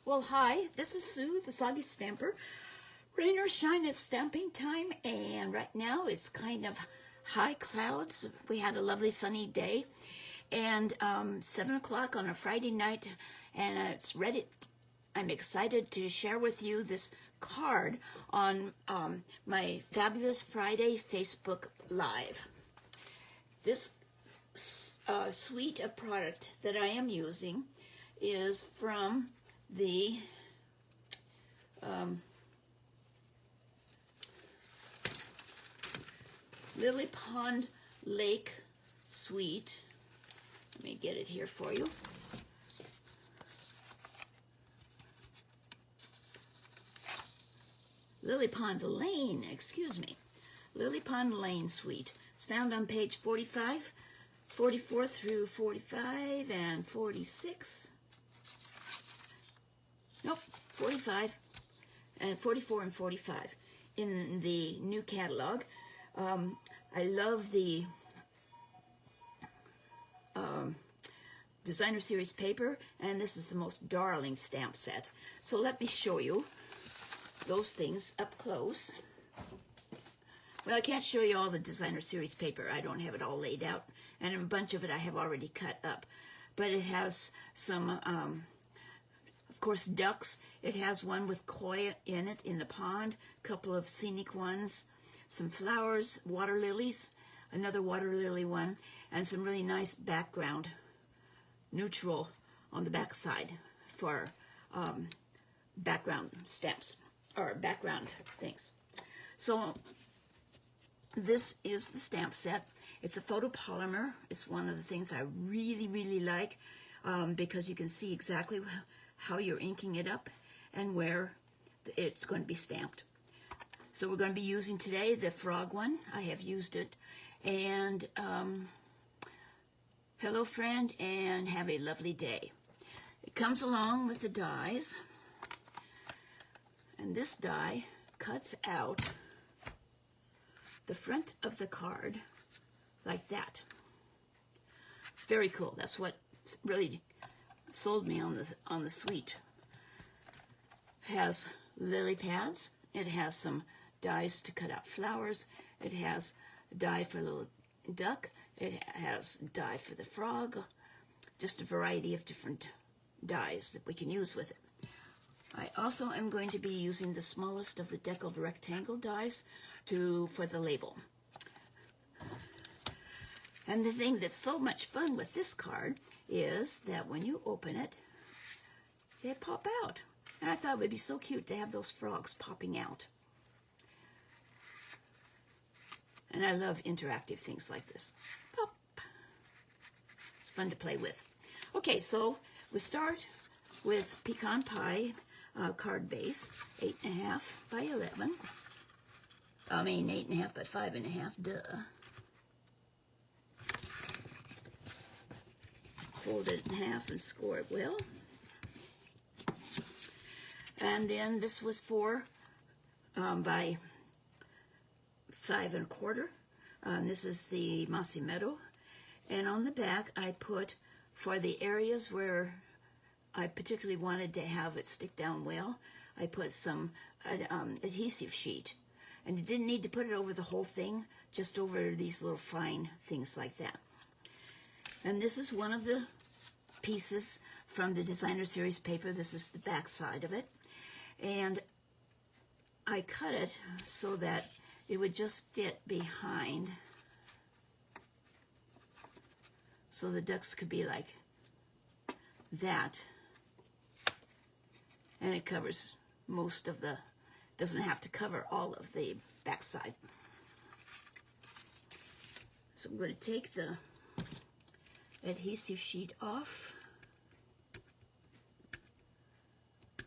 Well, hi, this is Sue, the Soggy Stamper. Rain or shine, it's stamping time, and right now it's kind of high clouds. We had a lovely sunny day, and 7 o'clock on a Friday night, and it's ready. I'm excited to share with you this card on my Fabulous Friday Facebook Live. This suite of product that I am using is from the Lily Pond Lake Suite. Let me get it here for you. Lily Pond Lane, excuse me. Lily Pond Lane Suite. It's found on page 45, 44 through 45, and 46. Nope, 45, and 44 and 45 in the new catalog. I love the designer series paper, and this is the most darling stamp set. So let me show you those things up close. Well, I can't show you all the designer series paper. I don't have it all laid out, and a bunch of it I have already cut up. But it has some, of course, ducks. It has one with koi in it in the pond, a couple of scenic ones, some flowers, water lilies, another water lily one, and some really nice background, neutral on the back side for background stamps, or background things. So this is the stamp set. It's a photopolymer. It's one of the things I really, really like because you can see exactly how you're inking it up and where it's going to be stamped. So we're going to be using today the frog one. I have used it. And hello, friend, and have a lovely day. It comes along with the dies. And this die cuts out the front of the card like that. Very cool. That's what really sold me on the suite. It has lily pads. It has some dies to cut out flowers. It has a die for a little duck. It has a die for the frog. Just a variety of different dies that we can use with it. I also am going to be using the smallest of the deckled rectangle dies for the label. And the thing that's so much fun with this card is that when you open it, they pop out. And I thought it would be so cute to have those frogs popping out. And I love interactive things like this. Pop. It's fun to play with. Okay, so we start with Pecan Pie card base, 8.5 by 11. I mean 8.5 by 5.5, duh. Fold it in half and score it well. And then this was 4 by 5.25. This is the Mossy Meadow. And on the back I put, for the areas where I particularly wanted to have it stick down well, I put some adhesive sheet. And you didn't need to put it over the whole thing, just over these little fine things like that. And this is one of the pieces from the designer series paper. This is the back side of it. And I cut it so that it would just fit behind, so the ducks could be like that. And it covers most of the, doesn't have to cover all of the back side. So I'm going to take the adhesive sheet off. If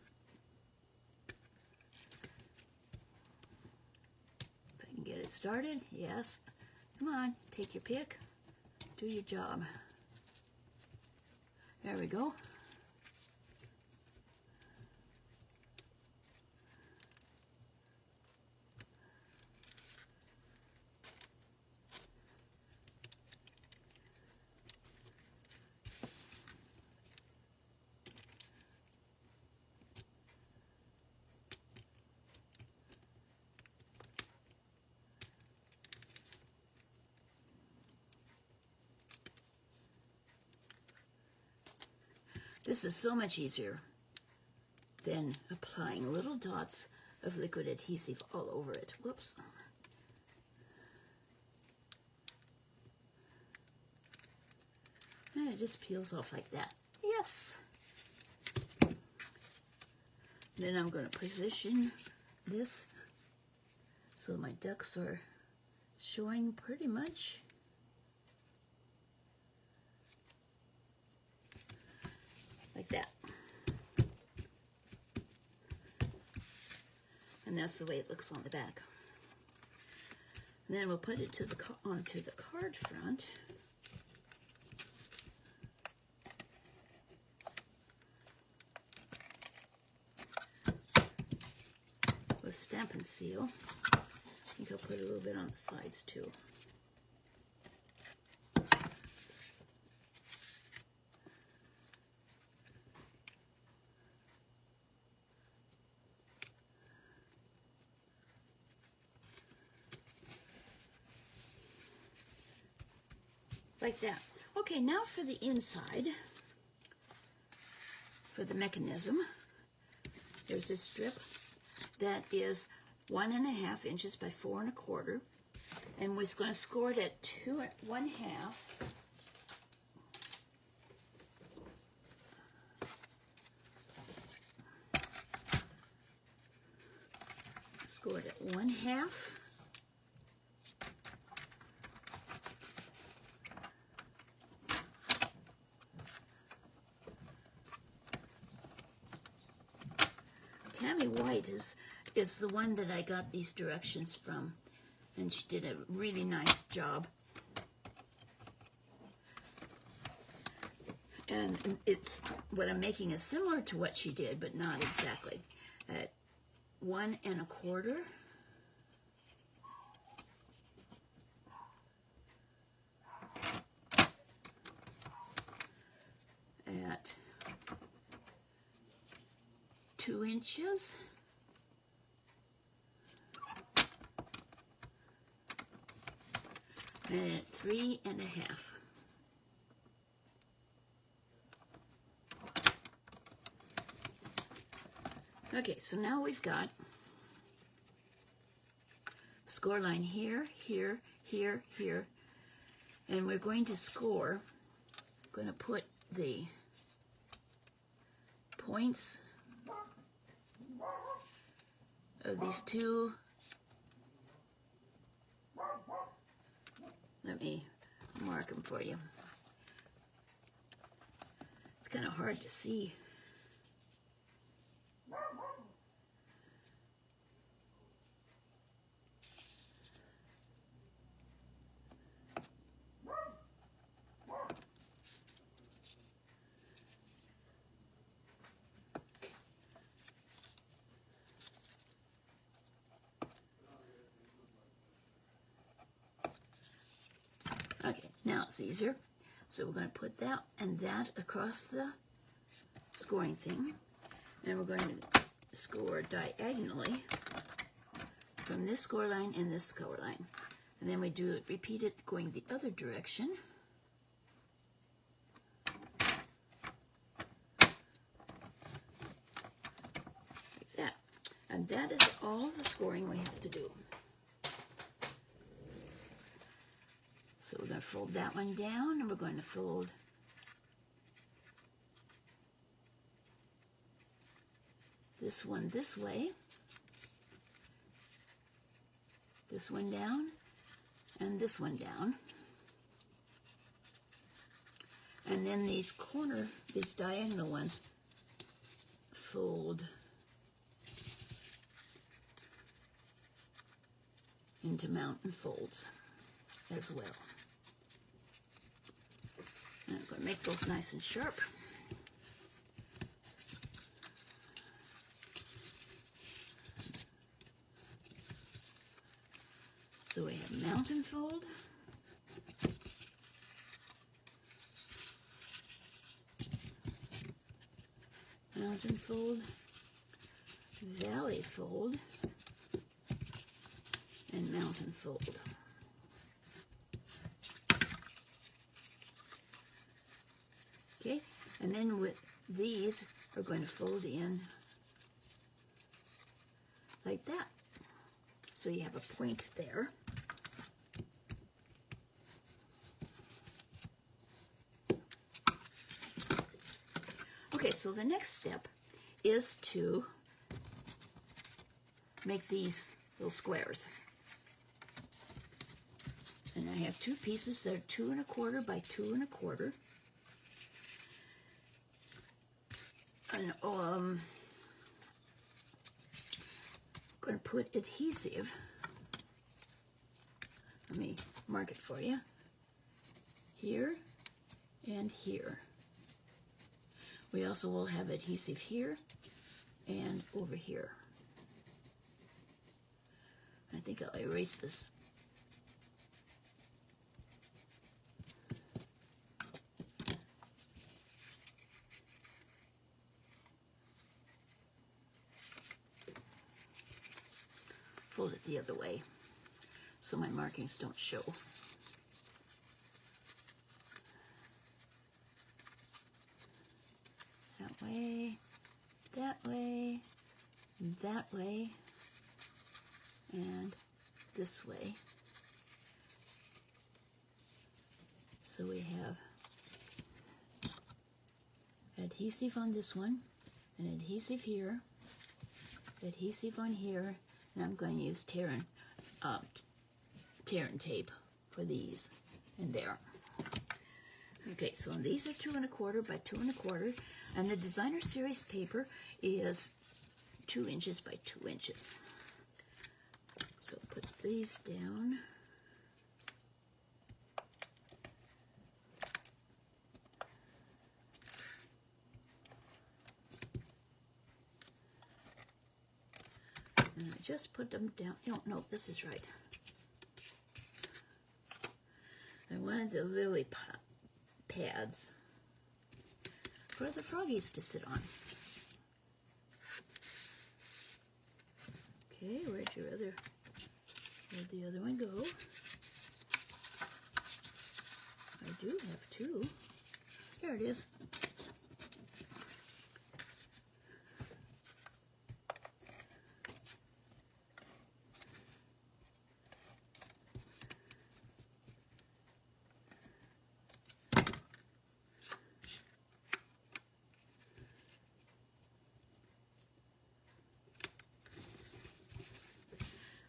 I can get it started, yes. Come on, take your pick, do your job. There we go. This is so much easier than applying little dots of liquid adhesive all over it. Whoops. And it just peels off like that. Yes. Then I'm going to position this so my ducks are showing pretty much. Like that. And that's the way it looks on the back. And then we'll put it onto the card front. With Stampin' Seal. I think I'll put a little bit on the sides too. Like that. Okay, now for the inside, for the mechanism, there's this strip that is 1.5 inches by 4 1/4, and we're going to score it at 2 1/2. Score it at 1/2. Tammy White is the one that I got these directions from, and she did a really nice job. And it's what I'm making is similar to what she did, but not exactly. At 1 1/4. At 2 inches. And at 3 1/2. Okay, so now we've got score line here, here, here, here, and we're going to score, I'm going to put the points of these two. Let me mark them for you. It's kind of hard to see. Okay, now it's easier. So we're going to put that and that across the scoring thing. And we're going to score diagonally from this score line and this score line. And then we do it, repeat it going the other direction. Like that. And that is all the scoring we have to do. So we're going to fold that one down, and we're going to fold this one this way, this one down, and this one down. And then these diagonal ones, fold into mountain folds as well. And I'm going to make those nice and sharp. So we have mountain fold, mountain fold, valley fold, and mountain fold. Okay, and then these are going to fold in like that. So you have a point there. Okay, so the next step is to make these little squares. And I have two pieces that are 2 1/4 by 2 1/4. And I'm going to put adhesive. Let me mark it for you. Here and here. We also will have adhesive here and over here. I think I'll erase this. Fold it the other way so my markings don't show. That way, that way, that way, and this way. So we have adhesive on this one, and adhesive here, adhesive on here, and I'm going to use tear and tape for these and there. Okay, so these are 2 1/4 by 2 1/4, and the Designer Series paper is 2 inches by 2 inches. So put these down. And I just put them down. Oh, no, this is right. I wanted the lily pads for the froggies to sit on. Okay, where'd the other one go? I do have two. There it is.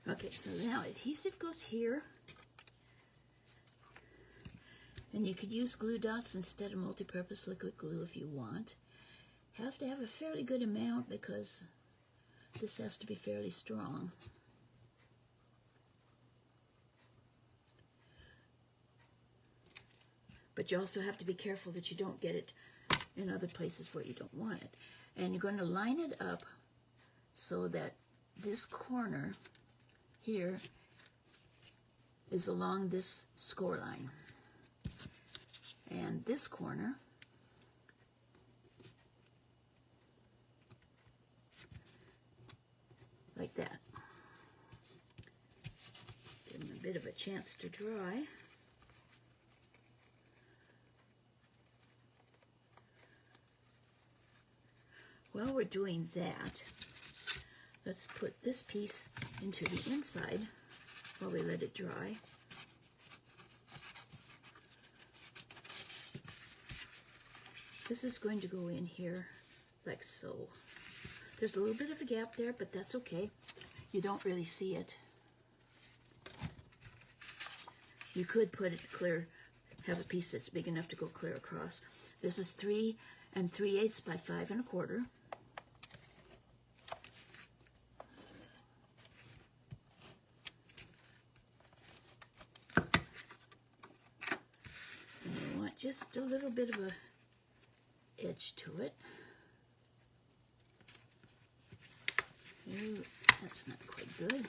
Okay, so now adhesive goes here. And you could use glue dots instead of multi-purpose liquid glue if you want. Have to have a fairly good amount because this has to be fairly strong. But you also have to be careful that you don't get it in other places where you don't want it. And you're going to line it up so that this corner here is along this score line. And this corner like that. Give them a bit of a chance to dry. While we're doing that, let's put this piece into the inside while we let it dry. This is going to go in here like so. There's a little bit of a gap there, but that's okay. You don't really see it. You could put it clear, have a piece that's big enough to go clear across. This is 3 3/8 by 5 1/4. And you want just a little bit of a edge to it. Ooh, that's not quite good.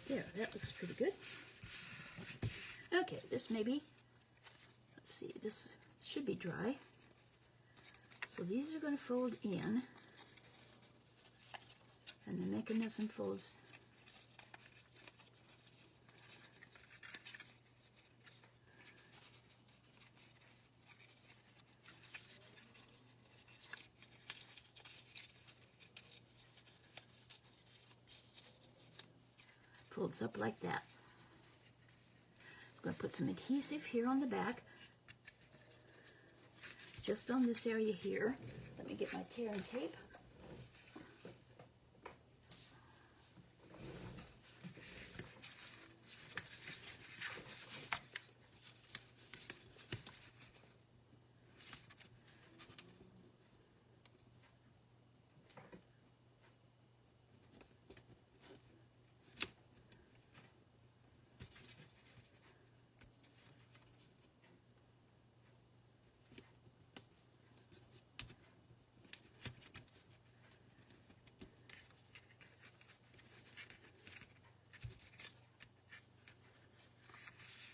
There, that looks pretty good. Okay, this maybe, let's see, this should be dry. So these are going to fold in, and the mechanism folds Folds up like that. I'm going to put some adhesive here on the back, just on this area here. Let me get my tear and tape.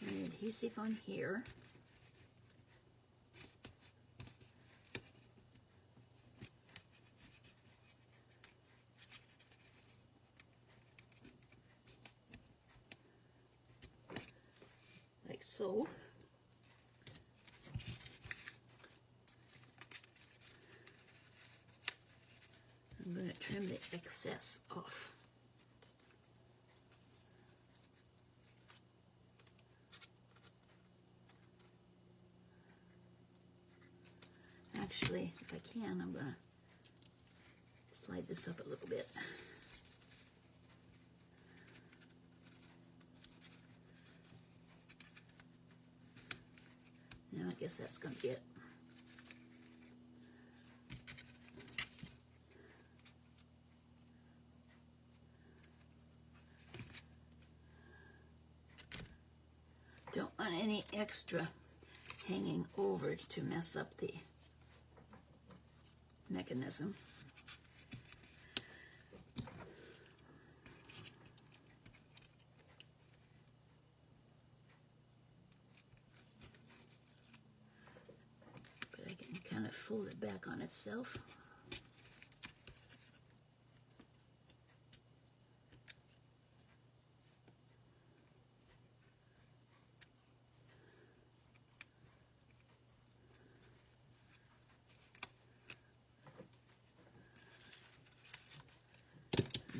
And adhesive on here. Like so. I'm going to trim the excess off. Actually, if I can, I'm going to slide this up a little bit. Now I guess that's going to be it. Don't want any extra hanging over to mess up the mechanism. But I can kind of fold it back on itself.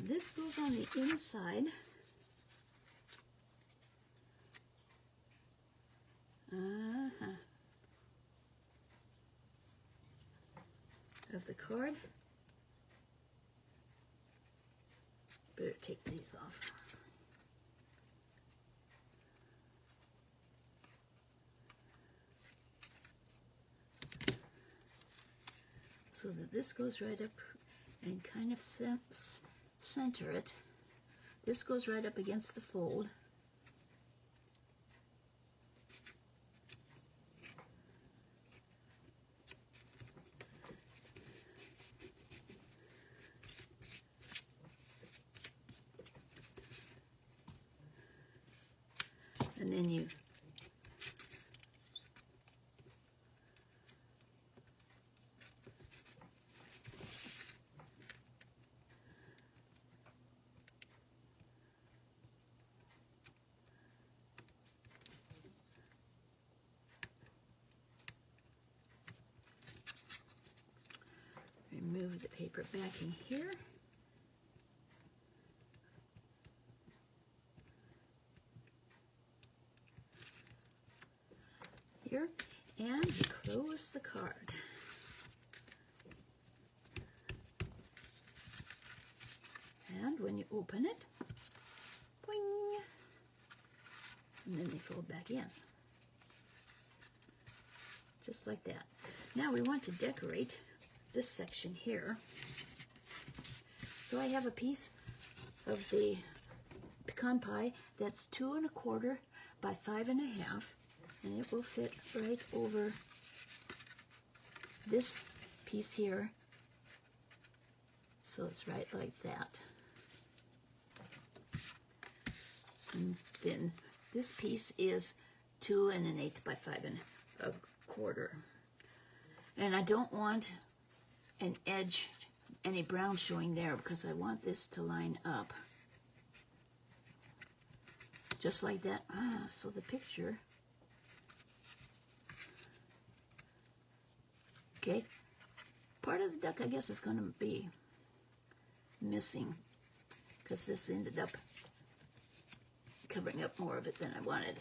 This goes on the inside. Of the card. Better take these off. So that this goes right up and kind of center it. This goes right up against the fold. And then you remove the paper backing here. Here, and you close the card. And when you open it, boing, and then they fold back in. Just like that. Now we want to decorate this section here. So I have a piece of the pecan pie that's 2 1/4 by 5 1/2, and it will fit right over this piece here. So it's right like that. And then this piece is 2 1/8 by 5 1/4. And I don't want an edge, any brown showing there, because I want this to line up. Just like that. So the picture. Okay. Part of the duck, I guess, is going to be missing, because this ended up covering up more of it than I wanted.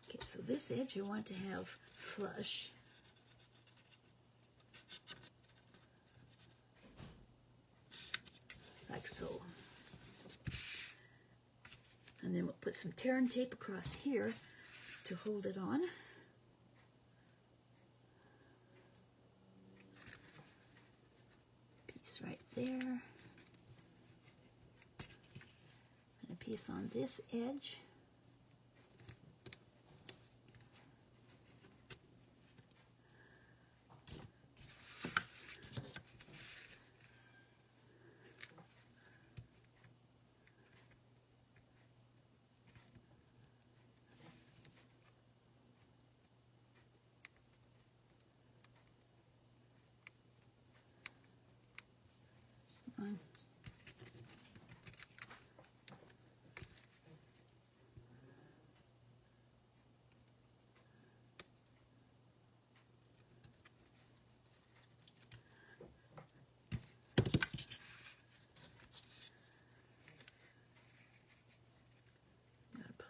Okay, so this edge I want to have flush. Like so. And then we'll put some tear and tape across here to hold it on. Piece right there. And a piece on this edge.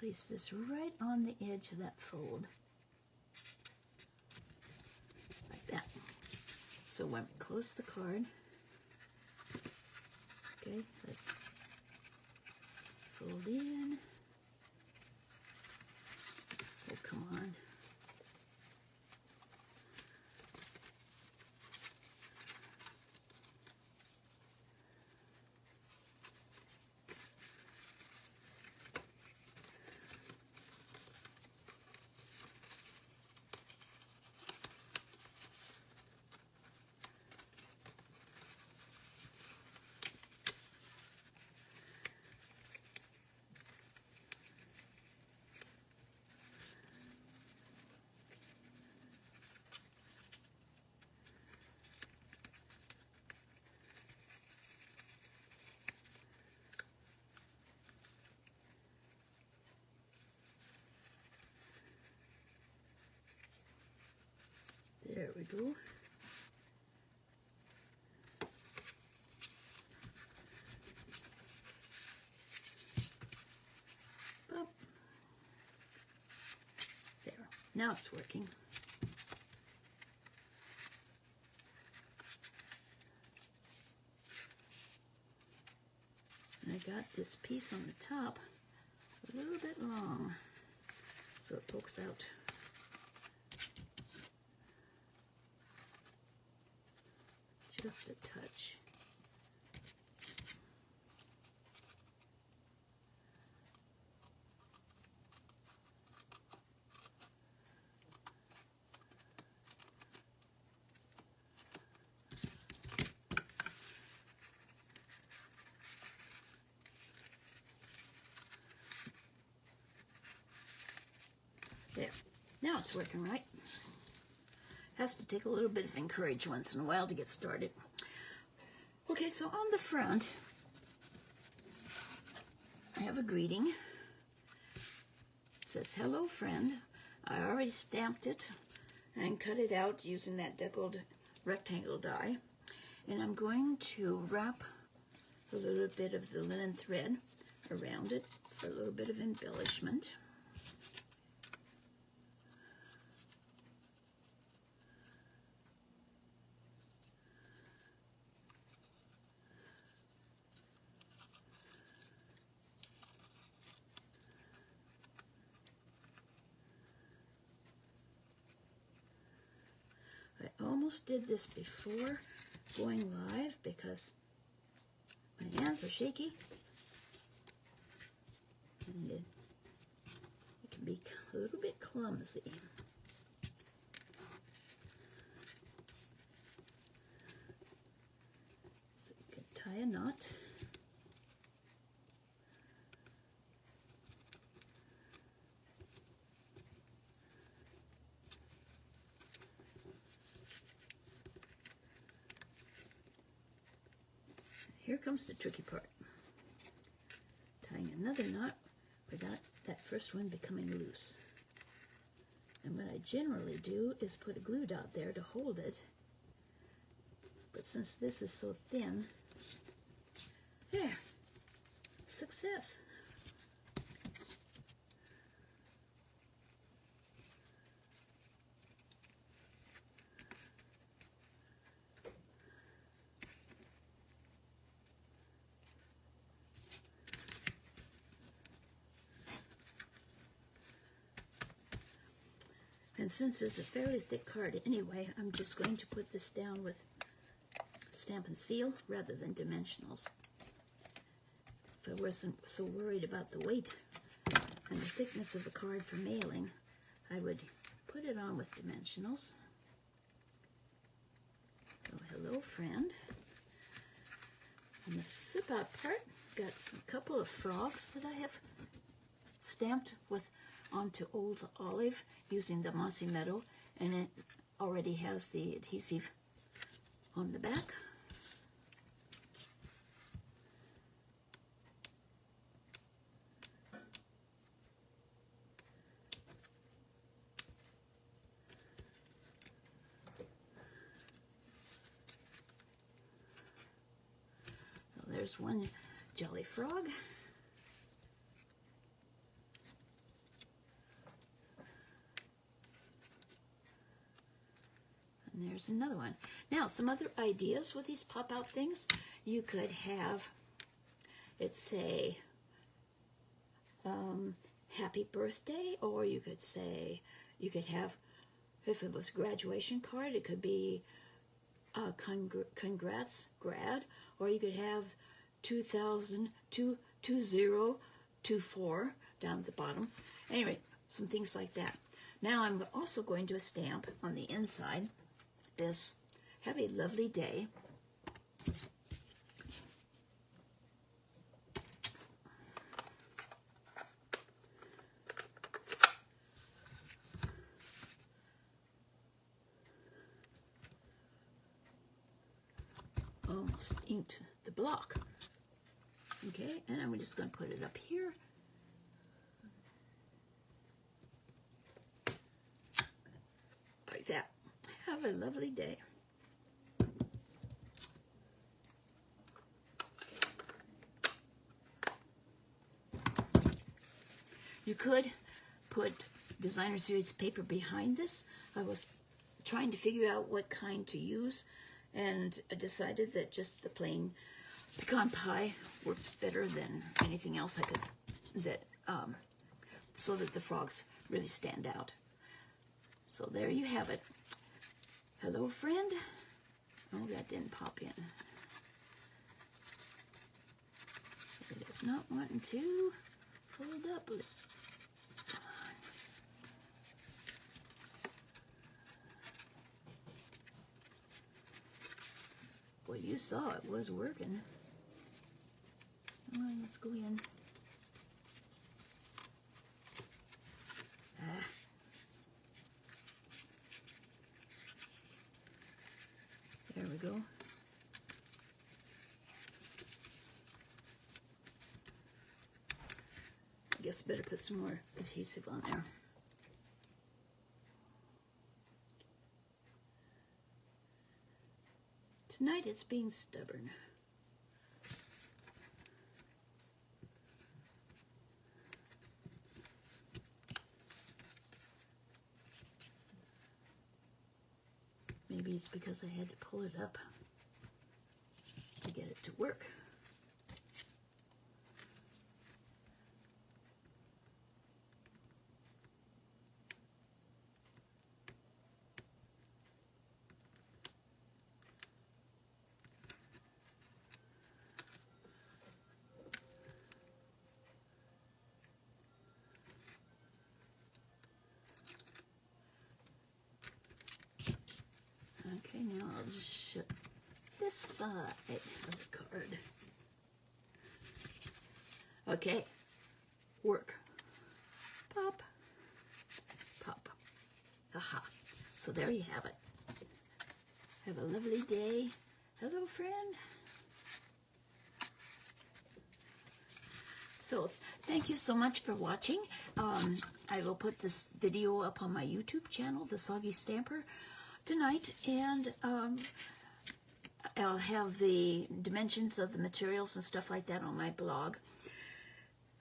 Place this right on the edge of that fold. Like that. So when we close the card, okay, let's fold in. Oh, come on. There we go. Pop. There. Now it's working. I got this piece on the top a little bit long, so it pokes out. Just a touch. There. Now it's working right. Has to take a little bit of encouragement once in a while to get started. Okay, so on the front, I have a greeting. It says, "Hello, friend." I already stamped it and cut it out using that deckled rectangle die. And I'm going to wrap a little bit of the linen thread around it for a little bit of embellishment. I almost did this before going live because my hands are shaky and it can be a little bit clumsy. So you can tie a knot. Here comes the tricky part. Tying another knot without that first one becoming loose. And what I generally do is put a glue dot there to hold it. But since this is so thin, there, success. And since it's a fairly thick card anyway, I'm just going to put this down with Stampin' Seal rather than dimensionals. If I wasn't so worried about the weight and the thickness of the card for mailing, I would put it on with dimensionals. So hello friend. On the flip out part, got a couple of frogs that I have stamped with onto Old Olive using the Mossy Meadow, and it already has the adhesive on the back. So there's one Jolly Frog. And there's another one. Now, some other ideas with these pop-out things. You could have it say, happy birthday, or you could say, you could have, if it was a graduation card, it could be congrats, grad, or you could have 2024 down at the bottom. Anyway, some things like that. Now I'm also going to stamp on the inside this "Have a lovely day." Almost inked the block. Okay, and I'm just going to put it up here. Like that. Have a lovely day. You could put Designer Series paper behind this. I was trying to figure out what kind to use, and I decided that just the plain pecan pie worked better than anything else I could, so that the frogs really stand out. So there you have it. Hello, friend. Oh, that didn't pop in. It is not wanting to fold up. Come on. Boy, you saw it was working. Come on, let's go in. There we go. I guess I better put some more adhesive on there. Tonight it's being stubborn. Maybe it's because I had to pull it up to get it to work. Okay, now I'll just shut this side of the card. Okay, work. Pop, pop. Aha. So there you have it. Have a lovely day. Hello, friend. So thank you so much for watching. I will put this video up on my YouTube channel, The Soggy Stamper, tonight, and I'll have the dimensions of the materials and stuff like that on my blog.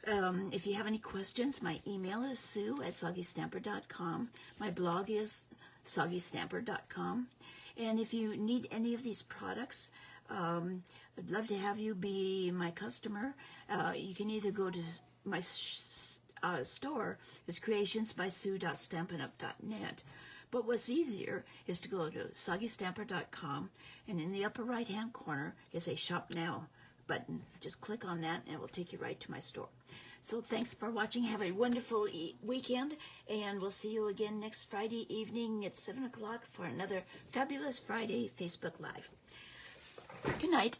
If you have any questions, my email is sue@soggystamper.com. My blog is soggystamper.com. And if you need any of these products, I'd love to have you be my customer. You can either go to my store, is creationsbysue.stampinup.net. But what's easier is to go to soggystamper.com, and in the upper right-hand corner is a Shop Now button. Just click on that, and it will take you right to my store. So thanks for watching. Have a wonderful weekend, and we'll see you again next Friday evening at 7 o'clock for another Fabulous Friday Facebook Live. Good night.